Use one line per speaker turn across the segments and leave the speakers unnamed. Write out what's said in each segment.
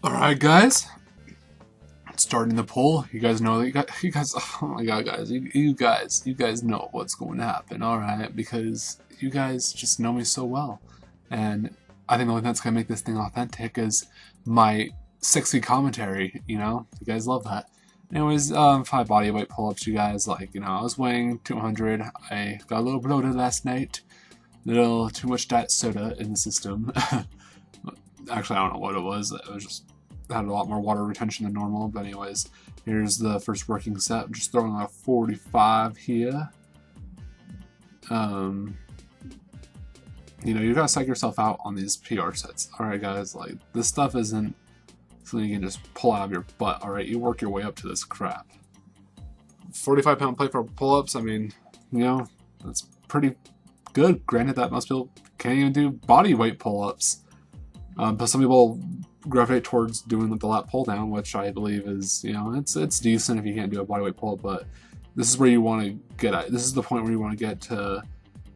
Alright, guys. Starting the poll. You guys know that you guys oh my god, guys. You guys know what's going to happen, alright? Because you guys just know me so well. And I think the only thing that's going to make this thing authentic is my sexy commentary, you know? You guys love that. Anyways, 5 body weight pull-ups, you guys. Like, you know, I was weighing 200. I got a little bloated last night. A little too much diet soda in the system. Actually, I don't know what it was. It was just had a lot more water retention than normal. But anyways, here's the first working set. I'm just throwing a 45 here. You know, you gotta psych yourself out on these PR sets. Alright guys, like, this stuff isn't something you can just pull out of your butt, alright? You work your way up to this crap. 45-pound plate for pull-ups, I mean, you know, that's pretty good. Granted that most people can't even do body weight pull-ups. But some people gravitate towards doing the lat pull down, which I believe is, you know, it's decent if you can't do a bodyweight pull, but this is where you want to get at. This is the point where you want to get to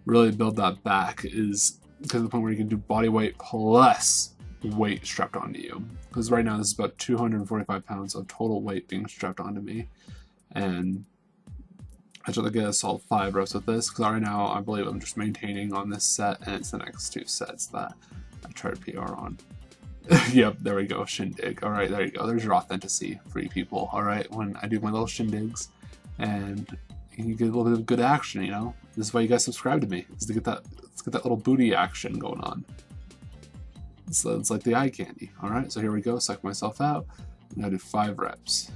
really build that back, is because of the point where you can do bodyweight plus weight strapped onto you. Because right now this is about 245 pounds of total weight being strapped onto me, and I try to get a solid 5 reps with this, because right now I believe I'm just maintaining on this set, and it's the next 2 sets that I try to PR on. Yep, there we go, shindig. Alright, there you go. There's your authenticity for you people. Alright, when I do my little shindigs and you get a little bit of good action, you know? This is why you guys subscribe to me, is to get that, let's get that little booty action going on. So it's like the eye candy. Alright, so here we go, suck myself out. I'm gonna do 5 reps.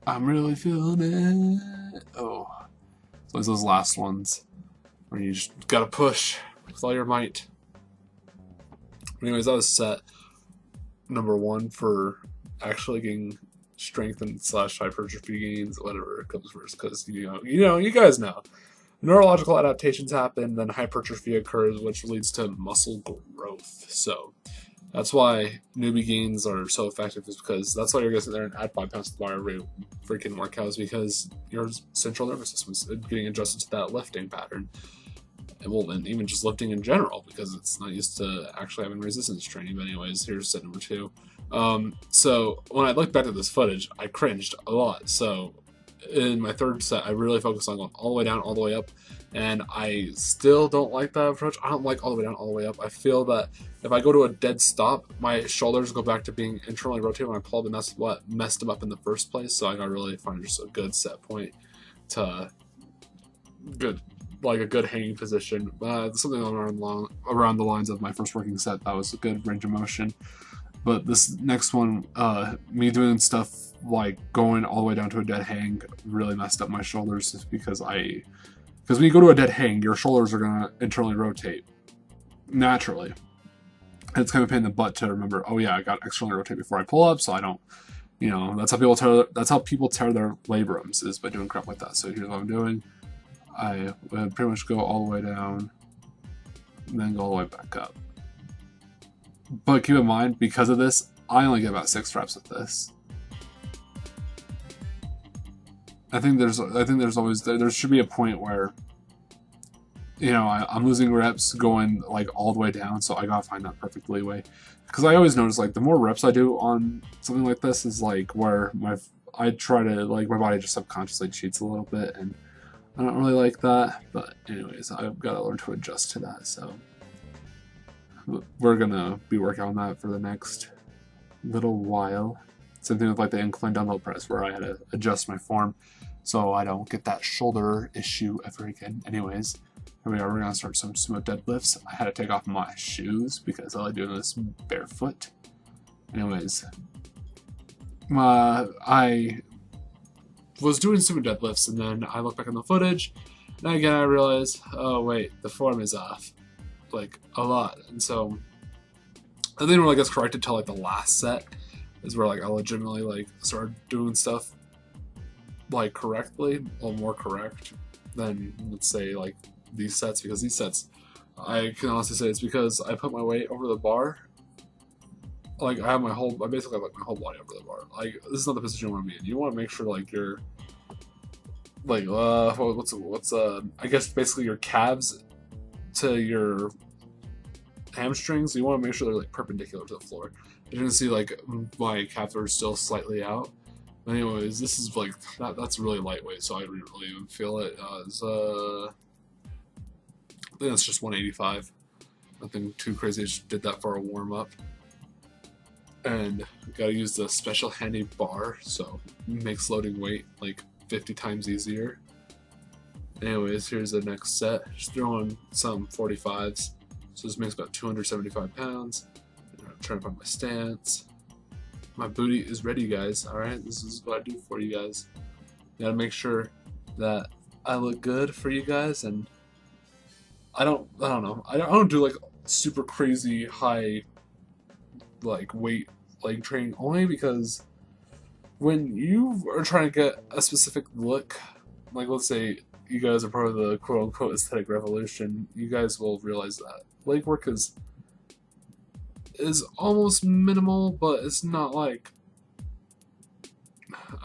I'm really feeling it. Oh. So it's those last ones where you just gotta push with all your might. Anyways, that was set number 1 for actually getting strength and / hypertrophy gains, whatever comes first, because you guys know. Neurological adaptations happen, then hypertrophy occurs, which leads to muscle growth. So that's why newbie gains are so effective, is because that's why you're going to sit there and add 5 pounds to the bar every freaking workouts, because your central nervous system is getting adjusted to that lifting pattern. And even just lifting in general, because it's not used to actually having resistance training. But anyways, here's set number 2. So when I look back at this footage, I cringed a lot. So in my 3rd set, I really focused on going all the way down, all the way up, and I still don't like that approach. I don't like all the way down, all the way up. I feel that if I go to a dead stop, my shoulders go back to being internally rotated when I pull up, and that's what messed them up in the first place. So I gotta really find just a good set point to a good hanging position. Something around the lines of my first working set that was a good range of motion. But this next one, me doing stuff like going all the way down to a dead hang really messed up my shoulders, because when you go to a dead hang, your shoulders are gonna internally rotate naturally. And it's kind of a pain in the butt to remember, oh yeah, I got externally rotate before I pull up, so I don't, you know, that's how people tear their labrums, is by doing crap like that. So here's what I'm doing. I would pretty much go all the way down, and then go all the way back up. But keep in mind, because of this, I only get about 6 reps with this. I think there should be a point where, you know, I'm losing reps going like all the way down, so I gotta find that perfect leeway. Because I always notice, like, the more reps I do on something like this is like where I try to, like, my body just subconsciously cheats a little bit, and I don't really like that. But anyways, I've got to learn to adjust to that. So we're gonna be working on that for the next little while. Same thing with like the incline dumbbell press, where I had to adjust my form so I don't get that shoulder issue ever again. Anyways, here we are. We're gonna start some sumo deadlifts. I had to take off my shoes because I like doing this barefoot. Anyways, I was doing sumo deadlifts, and then I look back on the footage, and again I realized, oh wait, the form is off, like a lot. And so I didn't really get corrected till like the last set is where like I legitimately like started doing stuff like correctly, a little more correct than, let's say, like these sets, because these sets, I can honestly say it's because I put my weight over the bar. Like I basically have like my whole body over the bar. Like this is not the position you want to be in. You want to make sure like you're like I guess basically your calves to your hamstrings, you want to make sure they're like perpendicular to the floor. You can see like my calves are still slightly out. Anyways, this is like that's really lightweight, so I didn't really even feel it. I think that's just 185. Nothing too crazy. I just did that for a warm up. And gotta use the special handy bar, so it makes loading weight like 50 times easier. Anyways, here's the next set. Just throwing some 45s. So this makes about 275 pounds. I'm trying to find my stance. My booty is ready, guys. Alright, this is what I do for you guys. Gotta make sure that I look good for you guys, and I don't know. I don't do like super crazy high like weight leg training, only because when you are trying to get a specific look, like let's say you guys are part of the quote unquote aesthetic revolution, you guys will realize that leg work is almost minimal, but it's not like,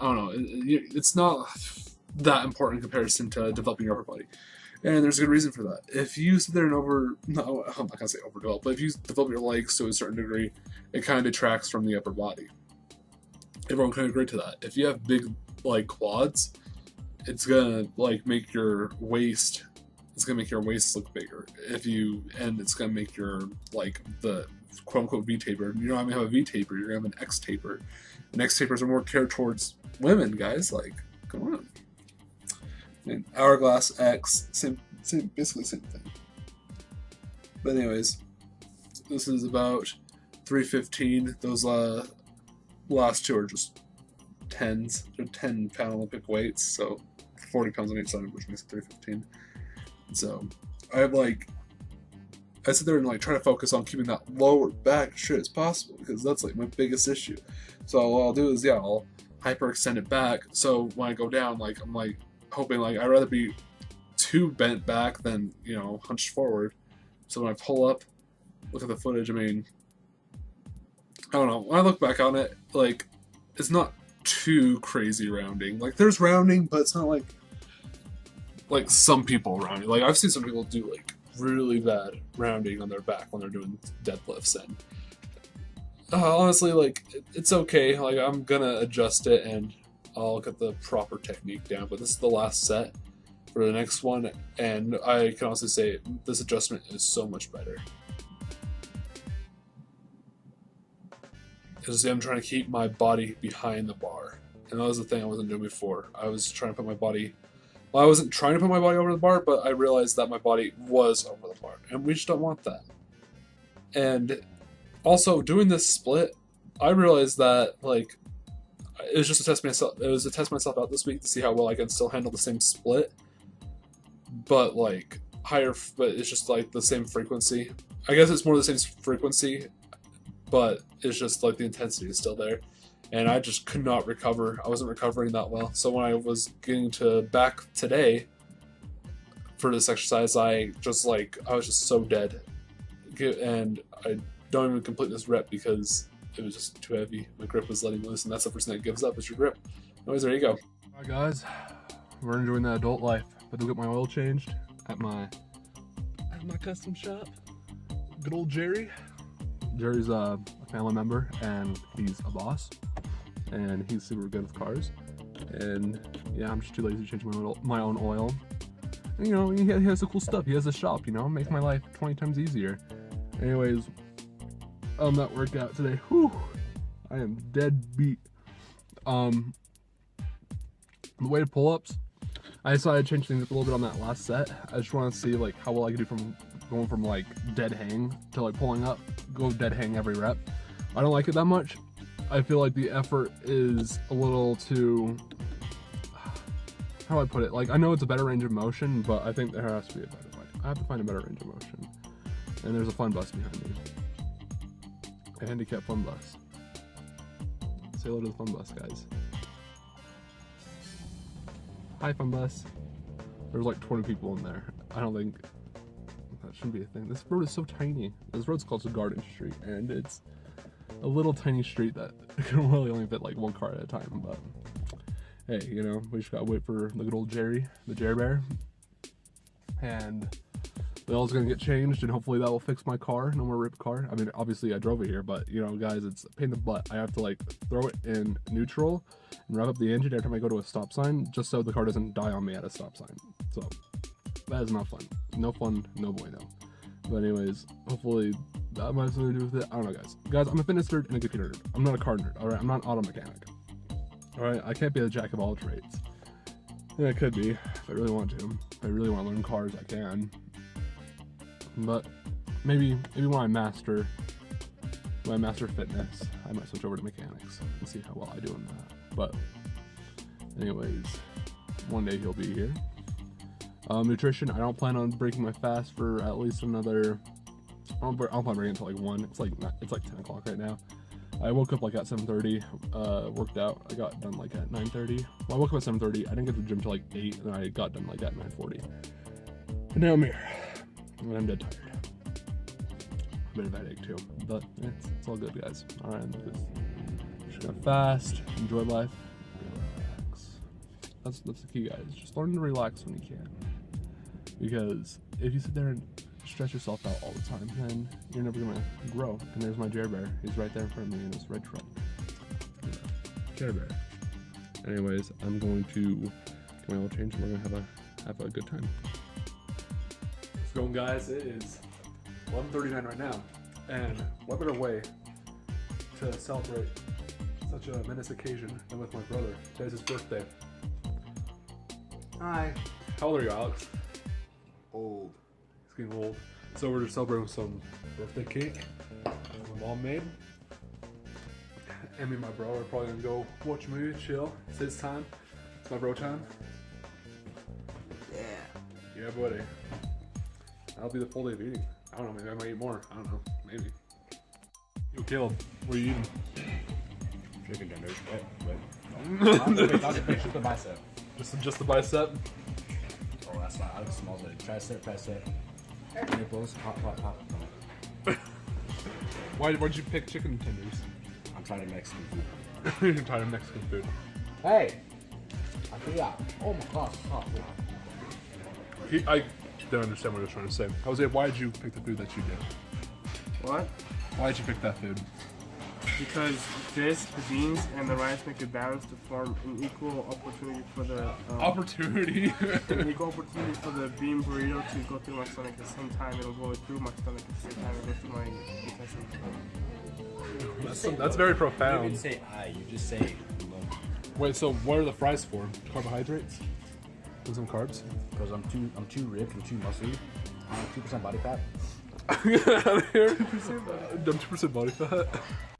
I don't know, it's not that important in comparison to developing your upper body. And there's a good reason for that. If you sit there and I'm not gonna say overdevelop, but if you develop your legs to a certain degree, it kind of detracts from the upper body. Everyone can agree to that. If you have big like quads, it's gonna like make your waist. It's gonna make your waist look bigger. And it's gonna make your like the quote unquote V taper. You don't have a V taper. You're gonna have an X taper. And X tapers are more cared towards women, guys. Like, come on. And hourglass X, basically same thing. But anyways, this is about 315. Those last two are just 10s. They're 10-pound Olympic weights, so 40 pounds on each side, which makes it 315. So I sit there and like try to focus on keeping that lower back straight as possible, because that's like my biggest issue. So what I'll do is I'll hyperextend it back. So when I go down, like I'm like hoping like I'd rather be too bent back than hunched forward. So when I pull up, look at the footage. I mean, I don't know. When I look back on it, like it's not too crazy rounding. Like there's rounding, but it's not like some people rounding. Like I've seen some people do like really bad rounding on their back when they're doing deadlifts, and honestly, like it's okay. Like I'm gonna adjust it and I'll get the proper technique down. But this is the last set for the next one, and I can honestly say this adjustment is so much better. Because I'm trying to keep my body behind the bar, and that was the thing I wasn't doing before. I was trying to put my body. Well, I wasn't trying to put my body over the bar, but I realized that my body was over the bar, and we just don't want that. And also, doing this split, I realized that like it was just a test myself. It was to test myself out this week to see how well I can still handle the same split, but like higher. But it's just like the same frequency. I guess it's more the same frequency, but it's just like the intensity is still there. And I just could not recover. I wasn't recovering that well. So when I was getting to back today for this exercise, I was just so dead. And I don't even complete this rep because it was just too heavy. My grip was letting loose, and that's the first thing that gives up is your grip. Anyways, there you go.
Alright guys, we're enjoying the adult life. But to get my oil changed at my custom shop. Good old Jerry. Jerry's a family member, and he's a boss, and he's super good with cars. And yeah, I'm just too lazy to change my own oil. And, he has the cool stuff. He has a shop, makes my life 20 times easier. Anyways, on that workout today, whew, I am dead beat. The weighted pull-ups, I decided to change things up a little bit on that last set. I just want to see like how well I can do from going from like dead hang to like pulling up, go dead hang every rep. I don't like it that much. I feel like the effort is a little too, how do I put it? Like I know it's a better range of motion, but I think there has to be a better way. I have to find a better range of motion. And there's a fun bus behind me. A handicap fun bus. Say hello to the fun bus, guys. Hi, fun bus. There's like 20 people in there. I don't think that shouldn't be a thing. This road is so tiny. This road's called Garden Street, and it's a little tiny street that can really only fit like one car at a time. But hey, we just gotta wait for the good old Jerry, the Jerry Bear, and The oil's gonna get changed, and hopefully that will fix my car. No more ripped car. I mean, obviously I drove it here, but you know, guys, it's a pain in the butt. I have to like throw it in neutral and rev up the engine every time I go to a stop sign, just so the car doesn't die on me at a stop sign. So that is not fun. No fun, no bueno. But anyways, hopefully that might have something to do with it. I don't know, guys. Guys, I'm a fitness nerd and a computer nerd. I'm not a car nerd. All right, I'm not an auto mechanic. All right, I can't be a jack of all trades. Yeah, I could be if I really want to. If I really want to learn cars, I can. But maybe when I master fitness, I might switch over to mechanics and see how well I do in that. But anyways, one day he'll be here. Nutrition, I don't plan on breaking my fast for at least another. I don't plan on breaking it until like 1. It's like 10 o'clock right now. I woke up like at 7:30, worked out. I got done like at 9:30. Well, I woke up at 7:30. I didn't get to the gym till like 8, and then I got done like at 9:40. And now I'm here, and I'm dead tired. A bit of a headache too, but it's all good, guys. All right, just gonna fast, enjoy life, relax. That's the key, guys. Just learn to relax when you can, because if you sit there and stress yourself out all the time, then you're never gonna grow. And there's my Jer Bear. He's right there in front of me in this red truck. Yeah. Jer Bear. Anyways, I'm going to get my oil change and we're gonna have a good time. Let's go, guys. It is 11:39 right now, and what better way to celebrate such a menace occasion than with my brother? Today's his birthday. Hi. How old are you, Alex?
Old.
Getting old. So we're just celebrating with some birthday cake my mom made. And me and my bro are probably gonna go watch a movie, chill. It's his time. It's my bro time.
Yeah.
Yeah, buddy. That'll be the full day of eating. I don't know, maybe I might eat more. I don't know, maybe. Yo, Caleb, what are you eating?
Chicken tenders. Wait. Just the bicep.
Just the bicep?
Oh, that's not. That's small. Tricep. Nipples. Pop.
Why'd you pick chicken tenders?
I'm trying to Mexican food.
You're tired of Mexican food.
Hey! I forgot. Oh my gosh.
I don't understand what you're trying to say. Jose, why did you pick the food that you did?
What?
Why did you pick that food?
Because this, the beans, and the rice make it balanced to form an equal opportunity for the
Opportunity.
an equal opportunity for the bean burrito to go through my stomach at the same time. It'll go through my stomach at the same time. It goes through my intestines.
That's very
You
profound.
didn't say I. You just say.
Wait, so what are the fries for? Carbohydrates? And some carbs?
Because I'm too ripped and too muscly. I'm 2% body fat.
Get out of here. I'm 2% body fat.